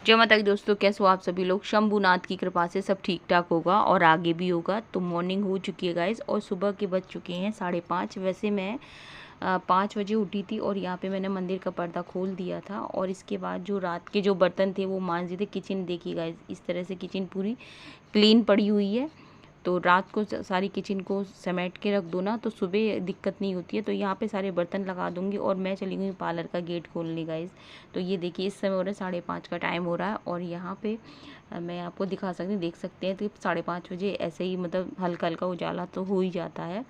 जय माता दी दोस्तों, कैसे हो आप सभी लोग। शंभुनाथ की कृपा से सब ठीक ठाक होगा और आगे भी होगा। तो मॉर्निंग हो चुकी है गाइस और सुबह के बज चुके हैं 5:30। वैसे मैं 5 बजे उठी थी और यहाँ पे मैंने मंदिर का पर्दा खोल दिया था और इसके बाद जो रात के जो बर्तन थे वो मांज दिए थे। किचन देखिए गाइस, इस तरह से किचन पूरी क्लीन पड़ी हुई है। तो रात को सारी किचन को समेट के रख दो ना तो सुबह दिक्कत नहीं होती है। तो यहाँ पे सारे बर्तन लगा दूंगी और मैं चली गई पार्लर का गेट खोलने गाइस। तो ये देखिए इस समय हो रहा है 5:30 का टाइम हो रहा है और यहाँ पे मैं आपको दिखा सकती हूँ, देख सकते हैं। तो 5:30 बजे ऐसे ही मतलब हल्का हल्का उजाला तो हो ही जाता है।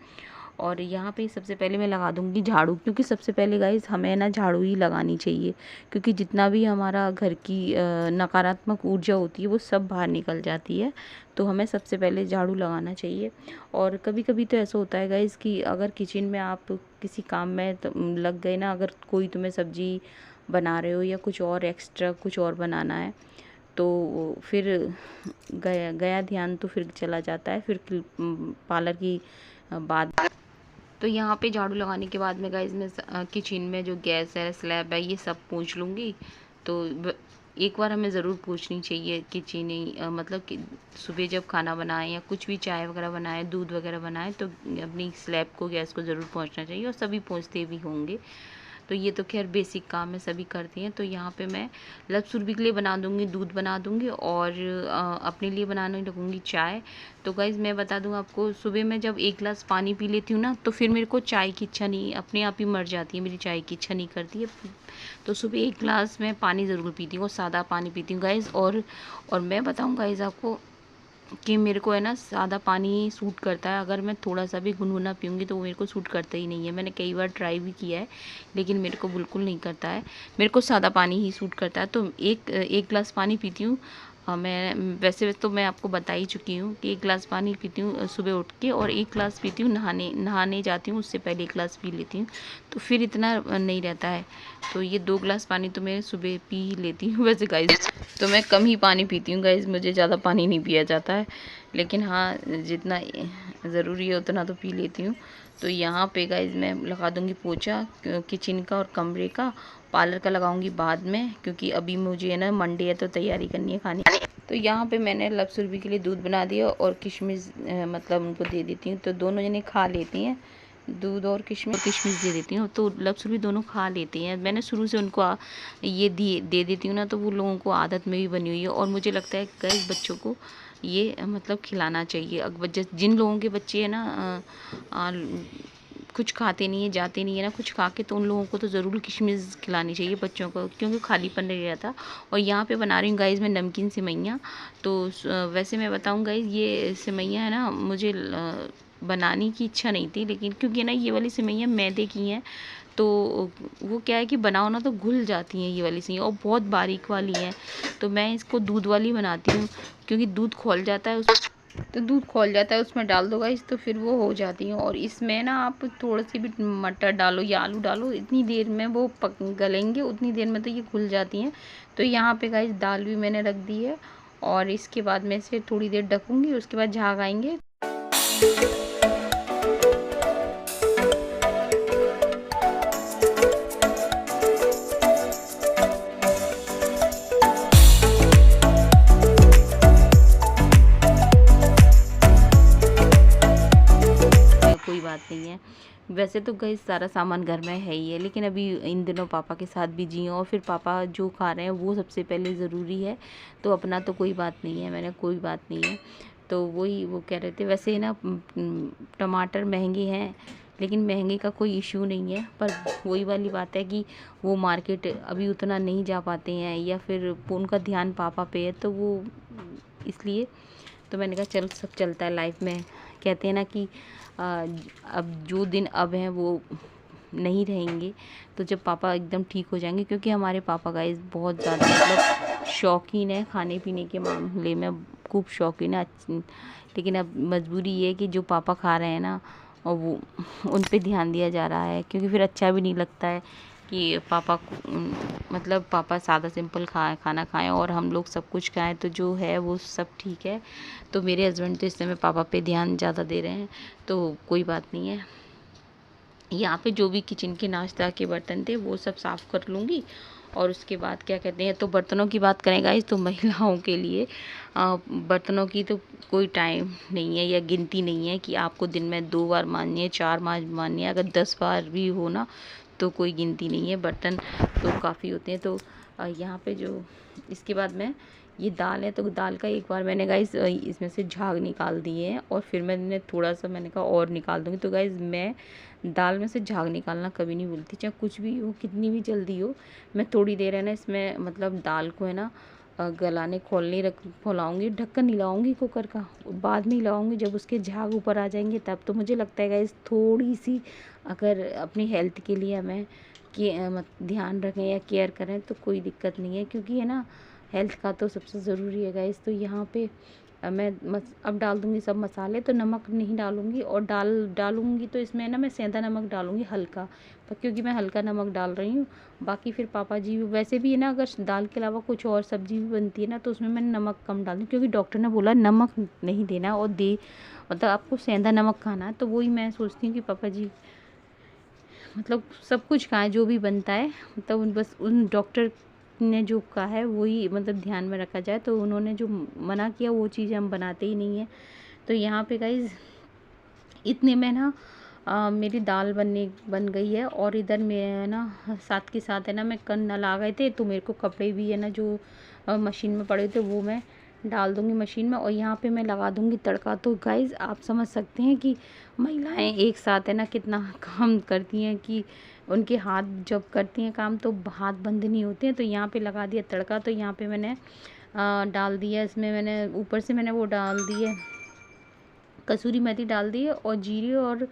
और यहाँ पे सबसे पहले मैं लगा दूंगी झाड़ू, क्योंकि सबसे पहले गाइस हमें ना झाड़ू ही लगानी चाहिए, क्योंकि जितना भी हमारा घर की नकारात्मक ऊर्जा होती है वो सब बाहर निकल जाती है। तो हमें सबसे पहले झाड़ू लगाना चाहिए। और कभी कभी तो ऐसा होता है गाइस कि अगर किचन में आप किसी काम में लग गए ना, अगर कोई तुम्हें सब्जी बना रहे हो या कुछ और एक्स्ट्रा कुछ और बनाना है तो फिर गया गया ध्यान तो फिर चला जाता है, फिर पार्लर की बात। तो यहाँ पे झाड़ू लगाने के बाद में गाइस मैं किचन में जो गैस है, स्लैब है, ये सब पोंछ लूँगी। तो एक बार हमें ज़रूर पोंछनी चाहिए किचन ही, मतलब कि सुबह जब खाना बनाएं या कुछ भी चाय वगैरह बनाएं, दूध वगैरह बनाएं, तो अपनी स्लैब को, गैस को ज़रूर पोंछना चाहिए और सभी पोंछते भी होंगे। तो ये तो खैर बेसिक काम है, सभी करती हैं। तो यहाँ पे मैं लव-सुरभि के लिए बना दूँगी, दूध बना दूँगी और अपने लिए बनाने लगूँगी चाय। तो गाइज़ मैं बता दूँ आपको, सुबह मैं जब 1 गिलास पानी पी लेती हूँ ना तो फिर मेरे को चाय की इच्छा नहीं, अपने आप ही मर जाती है, मेरी चाय की इच्छा नहीं करती है। तो सुबह 1 गिलास मैं पानी ज़रूर पीती हूँ और सादा पानी पीती हूँ गाइज़। और मैं बताऊँ गाइज़ आपको कि मेरे को है ना सादा पानी सूट करता है। अगर मैं थोड़ा सा भी गुनगुना पीऊँगी तो वो मेरे को सूट करता ही नहीं है। मैंने कई बार ट्राई भी किया है लेकिन मेरे को बिल्कुल नहीं करता है। मेरे को सादा पानी ही सूट करता है। तो एक गिलास पानी पीती हूँ। मैं वैसे तो मैं आपको बता ही चुकी हूँ कि 1 गिलास पानी पीती हूँ सुबह उठ के, और 1 गिलास पीती हूँ नहाने जाती हूँ उससे पहले 1 गिलास पी लेती हूँ। तो फिर इतना नहीं रहता है। तो ये 2 गिलास पानी तो मैं सुबह पी ही लेती हूँ। वैसे गाइस तो मैं कम ही पानी पीती हूँ गाइस, मुझे ज़्यादा पानी नहीं पिया जाता है, लेकिन हाँ जितना ज़रूरी है उतना तो पी लेती हूँ। तो यहाँ पे गाइस मैं लगा दूँगी पोछा किचन का और कमरे का। पार्लर का लगाऊंगी बाद में, क्योंकि अभी मुझे है ना मंडे है तो तैयारी करनी है खाने। तो यहाँ पे मैंने लव-सुरभि के लिए दूध बना दिया और किशमिश मतलब उनको दे देती हूँ, तो दोनों जने खा लेती हैं। दूध और किशमिश दे देती हूँ तो लव-सुरभि दोनों खा लेती हैं। मैंने शुरू से उनको ये दे देती हूँ ना, तो वो लोगों को आदत में भी बनी हुई है। और मुझे लगता है कई बच्चों को ये मतलब खिलाना चाहिए। अब जिन लोगों के बच्चे हैं ना कुछ खाते नहीं है, जाते नहीं है ना कुछ खा के, तो उन लोगों को तो ज़रूर किशमिश खिलानी चाहिए बच्चों को, क्योंकि खालीपन नहीं रहता। और यहाँ पे बना रही हूँ गाइज़ मैं नमकीन सेवइयाँ। तो वैसे मैं बताऊँ गाइज़, ये सेवइयाँ है ना मुझे बनाने की इच्छा नहीं थी, लेकिन क्योंकि ना ये वाली सेवइयाँ मैदे की हैं तो वो क्या है कि बनाओ ना तो घुल जाती हैं ये वाली सेवइयाँ, और बहुत बारीक वाली हैं। तो मैं इसको दूध वाली बनाती हूँ, क्योंकि दूध खौल जाता है तो दूध खौल जाता है उसमें डाल दो गाइस तो फिर वो हो जाती हैं। और इसमें ना आप थोड़ी सी भी मटर डालो या आलू डालो, इतनी देर में वो गलेंगे, उतनी देर में तो ये घुल जाती हैं। तो यहाँ पे गाइस दाल भी मैंने रख दी है और इसके बाद में इसे थोड़ी देर ढकूँगी, उसके बाद झाग आएंगे। कोई बात नहीं है। वैसे तो गाइस सारा सामान घर में है ही है, लेकिन अभी इन दिनों पापा के साथ बिजी हूँ और फिर पापा जो खा रहे हैं वो सबसे पहले ज़रूरी है। तो अपना तो कोई बात नहीं है, मैंने कोई बात नहीं है। तो वही वो कह रहे थे, वैसे ना टमाटर महंगे हैं, लेकिन महंगे का कोई इशू नहीं है। पर वही वाली बात है कि वो मार्केट अभी उतना नहीं जा पाते हैं, या फिर उनका ध्यान पापा पे है, तो वो इसलिए। तो मैंने कहा चल सब चलता है लाइफ में। कहते हैं ना कि अब जो दिन अब हैं वो नहीं रहेंगे। तो जब पापा एकदम ठीक हो जाएंगे, क्योंकि हमारे पापा गाइस बहुत ज़्यादा मतलब शौकीन है खाने पीने के मामले में, खूब शौकीन है। लेकिन अब मजबूरी ये है कि जो पापा खा रहे हैं ना, और वो उन पे ध्यान दिया जा रहा है, क्योंकि फिर अच्छा भी नहीं लगता है कि पापा मतलब पापा सादा सिंपल खाना खाएं और हम लोग सब कुछ खाएं। तो जो है वो सब ठीक है। तो मेरे हस्बैंड तो इस समय पापा पे ध्यान ज़्यादा दे रहे हैं, तो कोई बात नहीं है। यहाँ पे जो भी किचन के नाश्ता के बर्तन थे वो सब साफ़ कर लूँगी और उसके बाद क्या कहते हैं, तो बर्तनों की बात करें गाइस तो महिलाओं के लिए बर्तनों की तो कोई टाइम नहीं है या गिनती नहीं है कि आपको दिन में 2 बार मांजनी है, 4 बार मांजनी है। अगर 10 बार भी हो ना तो कोई गिनती नहीं है, बर्तन तो काफ़ी होते हैं। तो यहाँ पे जो इसके बाद में ये दाल है, तो दाल का एक बार मैंने गाइस इसमें से झाग निकाल दिए हैं और फिर मैंने थोड़ा सा मैंने कहा और निकाल दूँगी। तो गाइस मैं दाल में से झाग निकालना कभी नहीं भूलती, चाहे कुछ भी हो, कितनी भी जल्दी हो। मैं थोड़ी देर है ना इसमें मतलब दाल को है ना गलाने खोलने खोलाऊँगी, ढक्कन नहीं लगाऊँगी कुकर का, बाद में ही लगाऊँगी जब उसके झाग ऊपर आ जाएंगे तब। तो मुझे लगता है गाइस थोड़ी सी अगर अपनी हेल्थ के लिए हमें ध्यान रखें या केयर करें तो कोई दिक्कत नहीं है, क्योंकि है ना हेल्थ का तो सबसे ज़रूरी है गाइस। तो यहाँ पे मैं अब डाल दूँगी सब मसाले, तो नमक नहीं डालूँगी और डालूँगी तो इसमें ना मैं सेंधा नमक डालूँगी हल्का, क्योंकि मैं हल्का नमक डाल रही हूँ। बाकी फिर पापा जी वैसे भी है ना, अगर दाल के अलावा कुछ और सब्जी भी बनती है ना तो उसमें मैंने नमक कम डाल दूँ, क्योंकि डॉक्टर ने बोला नमक नहीं देना और मतलब आपको सेंधा नमक खाना है। तो वही मैं सोचती हूँ कि पापा जी मतलब सब कुछ खाएं जो भी बनता है, मतलब बस उन डॉक्टर ने जो कहा है वही मतलब ध्यान में रखा जाए। तो उन्होंने जो मना किया वो चीज़ें हम बनाते ही नहीं हैं। तो यहाँ पे गाइस इतने में ना मेरी दाल बन गई है और इधर मैं ना साथ के साथ है ना मैं नल आ गए थे, तो मेरे को कपड़े भी है ना जो मशीन में पड़े थे वो मैं डाल दूँगी मशीन में और यहाँ पे मैं लगा दूँगी तड़का। तो गाइस आप समझ सकते हैं कि महिलाएं एक साथ है ना कितना काम करती हैं, कि उनके हाथ जब करती हैं काम तो हाथ बंद नहीं होते हैं। तो यहाँ पे लगा दिया तड़का। तो यहाँ पे मैंने डाल दिया, इसमें मैंने ऊपर से मैंने वो डाल दिए कसूरी मेथी डाल दी है और जीरे और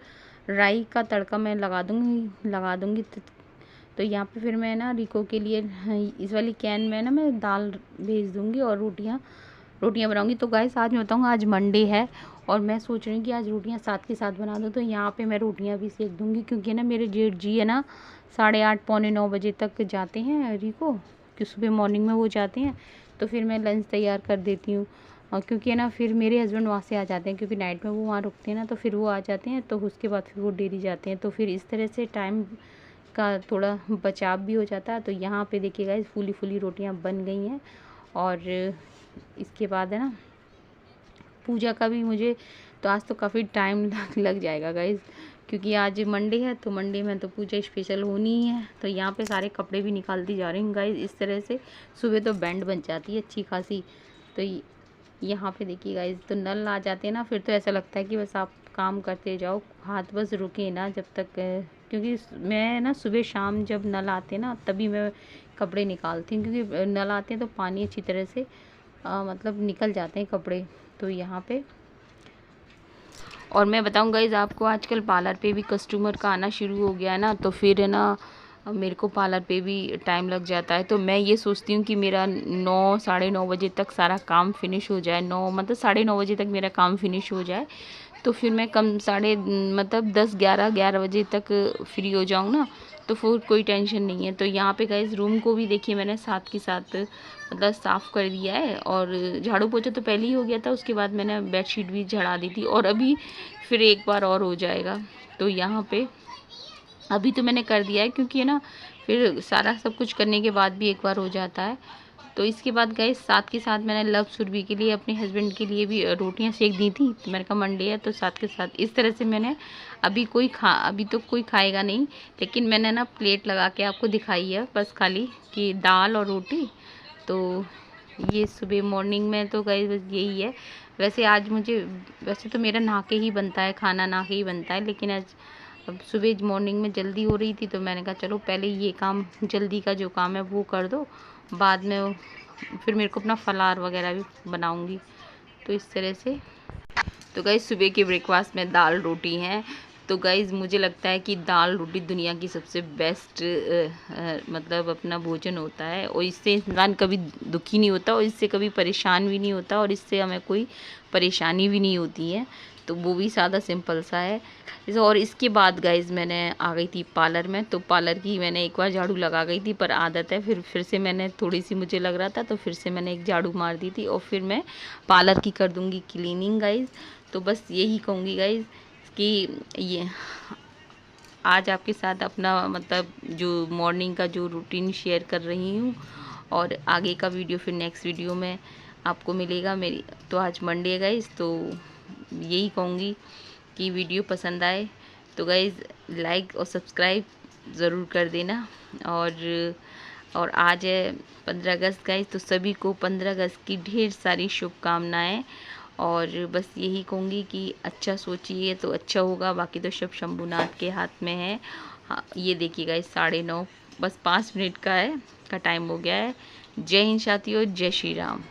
राई का तड़का मैं लगा दूँगी। तो यहाँ पे फिर मैं ना रिको के लिए इस वाली कैन में ना मैं दाल भेज दूँगी और रोटियाँ बनाऊँगी। तो गाइस आज मैं बताऊँ आज मंडे है और मैं सोच रही हूँ कि आज रोटियाँ साथ के साथ बना दूँ। तो यहाँ पे मैं रोटियाँ भी सेक दूँगी, क्योंकि ना मेरे जेठ जी है ना 8:30 पौने 9 बजे तक जाते हैं रिको, कि सुबह मॉर्निंग में वो जाते हैं। तो फिर मैं लंच तैयार कर देती हूँ, और क्योंकि है ना फिर मेरे हस्बैंड वहाँ से आ जाते हैं, क्योंकि नाइट में वो वहाँ रुकते हैं ना, तो फिर वो आ जाते हैं, तो उसके बाद फिर वो डेली जाते हैं। तो फिर इस तरह से टाइम का थोड़ा बचाव भी हो जाता है। तो यहाँ पे देखिए गाइस फूली रोटियाँ बन गई हैं और इसके बाद है ना पूजा का भी मुझे तो आज तो काफ़ी टाइम लग जाएगा गाइस, क्योंकि आज मंडे है तो मंडे में तो पूजा स्पेशल होनी ही है। तो यहाँ पे सारे कपड़े भी निकालती जा रही हूँ गाइस इस तरह से, सुबह तो बैंड बन जाती है अच्छी खासी। तो यहाँ पे देखिए गाइस तो नल आ जाते हैं ना, फिर तो ऐसा लगता है कि बस आप काम करते जाओ, हाथ बस रुके ना जब तक, क्योंकि मैं ना सुबह शाम जब नल आते हैं ना तभी मैं कपड़े निकालती हूँ, क्योंकि नल आते हैं तो पानी अच्छी तरह से मतलब निकल जाते हैं कपड़े। तो यहाँ पे और मैं बताऊँ गाइस आपको आजकल पार्लर पे भी कस्टमर का आना शुरू हो गया है ना, तो फिर है ना मेरे को पार्लर पे भी टाइम लग जाता है। तो मैं ये सोचती हूँ कि मेरा 9 साढ़े 9 बजे तक सारा काम फिनिश हो जाए, 9 मतलब साढ़े 9 बजे तक मेरा काम फिनिश हो जाए, तो फिर मैं कम साढ़े मतलब 10 11 बजे तक फ्री हो जाऊँ ना, तो फिर कोई टेंशन नहीं है। तो यहाँ पे गाइस रूम को भी देखिए मैंने साथ के साथ मतलब साफ़ कर दिया है, और झाड़ू पोछा तो पहले ही हो गया था, उसके बाद मैंने बेडशीट भी झड़ा दी थी और अभी फिर एक बार और हो जाएगा। तो यहाँ पे अभी तो मैंने कर दिया है, क्योंकि है ना फिर सारा सब कुछ करने के बाद भी एक बार हो जाता है। तो इसके बाद गए साथ के साथ मैंने लव सुरभि के लिए अपने हस्बैंड के लिए भी रोटियां सेक दी थी। तो मैंने कहा मंडे है तो साथ के साथ इस तरह से मैंने अभी तो कोई खाएगा नहीं, लेकिन मैंने ना प्लेट लगा के आपको दिखाई है बस खाली कि दाल और रोटी। तो ये सुबह मॉर्निंग में तो गए बस यही है। वैसे तो मेरा नहा के ही बनता है, खाना नहा के ही बनता है, लेकिन आज अब सुबह मॉर्निंग में जल्दी हो रही थी तो मैंने कहा चलो पहले ये काम जल्दी का जो काम है वो कर दो, बाद में फिर मेरे को अपना फलार वगैरह भी बनाऊंगी। तो इस तरह से तो गाइस सुबह के ब्रेकफास्ट में दाल रोटी हैं। तो गाइस मुझे लगता है कि दाल रोटी दुनिया की सबसे बेस्ट मतलब अपना भोजन होता है, और इससे इंसान कभी दुखी नहीं होता और इससे कभी परेशान भी नहीं होता और इससे हमें कोई परेशानी भी नहीं होती है। तो वो भी सादा सिंपल सा है। और इसके बाद गाइस मैंने आ गई थी पार्लर में, तो पार्लर की मैंने एक बार झाड़ू लगा गई थी, पर आदत है फिर से मैंने थोड़ी सी मुझे लग रहा था तो फिर से मैंने एक झाड़ू मार दी थी, और फिर मैं पार्लर की कर दूँगी क्लीनिंग गाइस। तो बस यही कहूँगी गाइस कि ये आज आपके साथ अपना मतलब जो मॉर्निंग का जो रूटीन शेयर कर रही हूँ, और आगे का वीडियो फिर नेक्स्ट वीडियो में आपको मिलेगा मेरी। तो आज मंडे है गाइज़, तो यही कहूँगी कि वीडियो पसंद आए तो गाइज़ लाइक और सब्सक्राइब ज़रूर कर देना। और आज है 15 अगस्त गाइज़, तो सभी को 15 अगस्त की ढेर सारी शुभकामनाएं। और बस यही कहूँगी कि अच्छा सोचिए तो अच्छा होगा, बाकी तो सब शंभुनाथ के हाथ में है। हाँ, ये देखिए गाइज़ 9:30, बस 5 मिनट का टाइम हो गया है। जय हिंद साथियों, जय श्री राम।